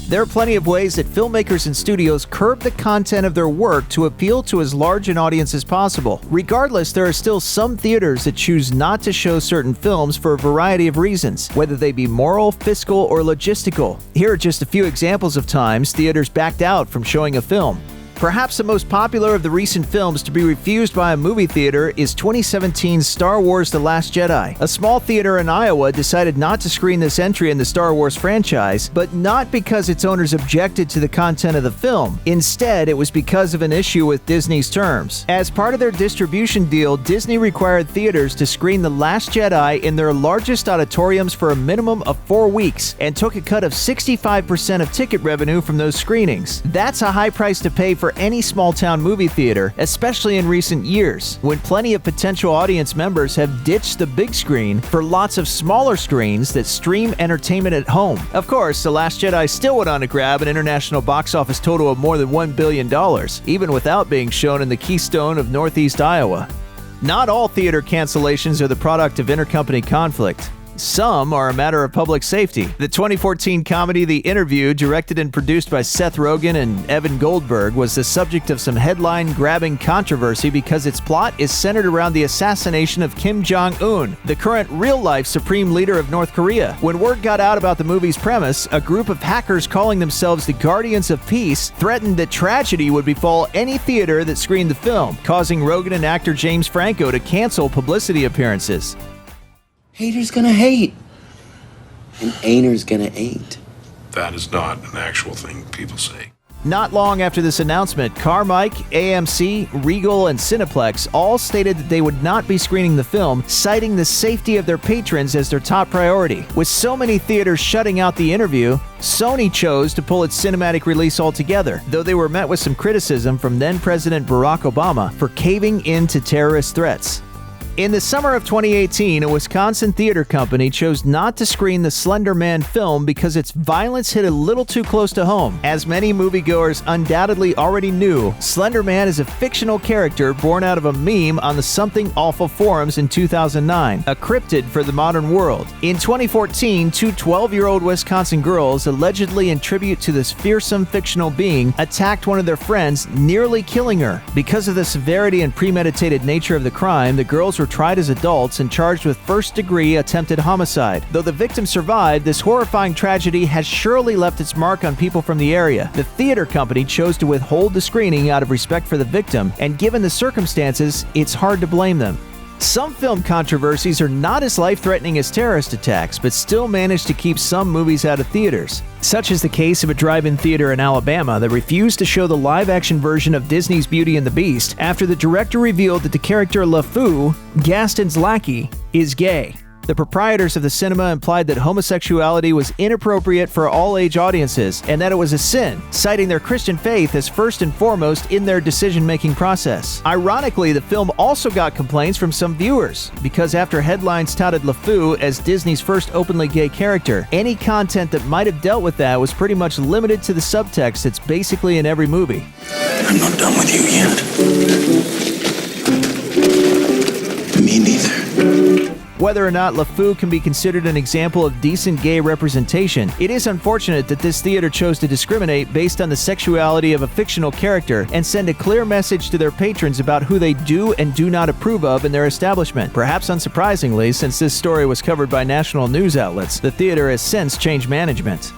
There are plenty of ways that filmmakers and studios curb the content of their work to appeal to as large an audience as possible. Regardless, there are still some theaters that choose not to show certain films for a variety of reasons, whether they be moral, fiscal, or logistical. Here are just a few examples of times theaters backed out from showing a film. Perhaps the most popular of the recent films to be refused by a movie theater is 2017's Star Wars: The Last Jedi. A small theater in Iowa decided not to screen this entry in the Star Wars franchise, but not because its owners objected to the content of the film. Instead, it was because of an issue with Disney's terms. As part of their distribution deal, Disney required theaters to screen The Last Jedi in their largest auditoriums for a minimum of 4 weeks, and took a cut of 65% of ticket revenue from those screenings. That's a high price to pay for any small-town movie theater, especially in recent years, when plenty of potential audience members have ditched the big screen for lots of smaller screens that stream entertainment at home. Of course, The Last Jedi still went on to grab an international box office total of more than $1 billion, even without being shown in the keystone of Northeast Iowa. Not all theater cancellations are the product of intercompany conflict. Some are a matter of public safety. The 2014 comedy The Interview, directed and produced by Seth Rogen and Evan Goldberg, was the subject of some headline-grabbing controversy because its plot is centered around the assassination of Kim Jong-un, the current real-life supreme leader of North Korea. When word got out about the movie's premise, a group of hackers calling themselves the Guardians of Peace threatened that tragedy would befall any theater that screened the film, causing Rogen and actor James Franco to cancel publicity appearances. Haters gonna hate, and ain'ters gonna ain't. That is not an actual thing people say. Not long after this announcement, Carmike, AMC, Regal, and Cineplex all stated that they would not be screening the film, citing the safety of their patrons as their top priority. With so many theaters shutting out The Interview, Sony chose to pull its cinematic release altogether, though they were met with some criticism from then-President Barack Obama for caving in to terrorist threats. In the summer of 2018, a Wisconsin theater company chose not to screen the Slender Man film because its violence hit a little too close to home. As many moviegoers undoubtedly already knew, Slender Man is a fictional character born out of a meme on the Something Awful forums in 2009, a cryptid for the modern world. In 2014, two 12-year-old Wisconsin girls, allegedly in tribute to this fearsome fictional being, attacked one of their friends, nearly killing her. Because of the severity and premeditated nature of the crime, the girls were tried as adults and charged with first-degree attempted homicide. Though the victim survived, this horrifying tragedy has surely left its mark on people from the area. The theater company chose to withhold the screening out of respect for the victim, and given the circumstances, it's hard to blame them. Some film controversies are not as life-threatening as terrorist attacks, but still manage to keep some movies out of theaters. Such is the case of a drive-in theater in Alabama that refused to show the live-action version of Disney's Beauty and the Beast after the director revealed that the character LeFou, Gaston's lackey, is gay. The proprietors of the cinema implied that homosexuality was inappropriate for all-age audiences and that it was a sin, citing their Christian faith as first and foremost in their decision-making process. Ironically, the film also got complaints from some viewers, because after headlines touted LeFou as Disney's first openly gay character, any content that might have dealt with that was pretty much limited to the subtext that's basically in every movie. I'm not done with you yet. Me neither. Whether or not LeFou can be considered an example of decent gay representation, it is unfortunate that this theater chose to discriminate based on the sexuality of a fictional character and send a clear message to their patrons about who they do and do not approve of in their establishment. Perhaps unsurprisingly, since this story was covered by national news outlets, the theater has since changed management.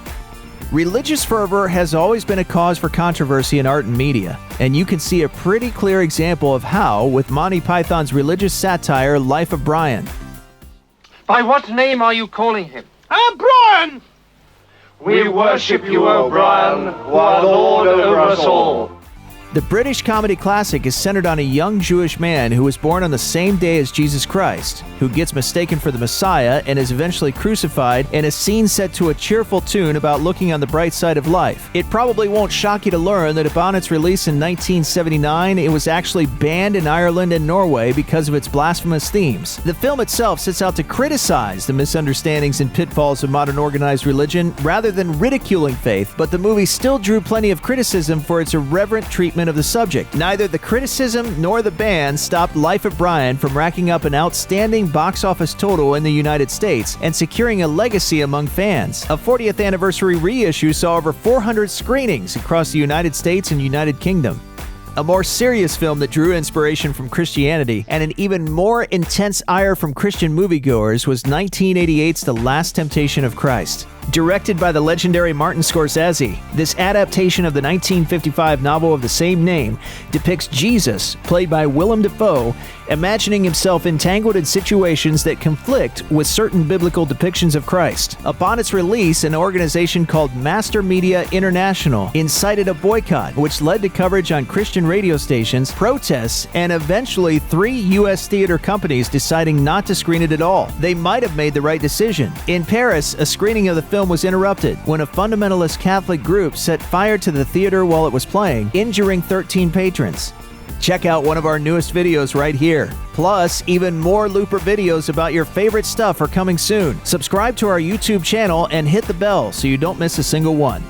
Religious fervor has always been a cause for controversy in art and media, and you can see a pretty clear example of how with Monty Python's religious satire, Life of Brian. By what name are you calling him? Brian! We worship you, O Brian, who are Lord over us all. The British comedy classic is centered on a young Jewish man who was born on the same day as Jesus Christ, who gets mistaken for the Messiah and is eventually crucified in a scene set to a cheerful tune about looking on the bright side of life. It probably won't shock you to learn that upon its release in 1979, it was actually banned in Ireland and Norway because of its blasphemous themes. The film itself sets out to criticize the misunderstandings and pitfalls of modern organized religion rather than ridiculing faith, but the movie still drew plenty of criticism for its irreverent treatment treatment of the subject. Neither the criticism nor the ban stopped Life of Brian from racking up an outstanding box office total in the United States and securing a legacy among fans. A 40th anniversary reissue saw over 400 screenings across the United States and United Kingdom. A more serious film that drew inspiration from Christianity and an even more intense ire from Christian moviegoers was 1988's The Last Temptation of Christ. Directed by the legendary Martin Scorsese, this adaptation of the 1955 novel of the same name depicts Jesus, played by Willem Dafoe, imagining himself entangled in situations that conflict with certain biblical depictions of Christ. Upon its release, an organization called Master Media International incited a boycott, which led to coverage on Christian radio stations, protests, and eventually 3 U.S. theater companies deciding not to screen it at all. They might have made the right decision. In Paris, a screening of the film was interrupted when a fundamentalist Catholic group set fire to the theater while it was playing, injuring 13 patrons. Check out one of our newest videos right here. Plus, even more Looper videos about your favorite stuff are coming soon. Subscribe to our YouTube channel and hit the bell so you don't miss a single one.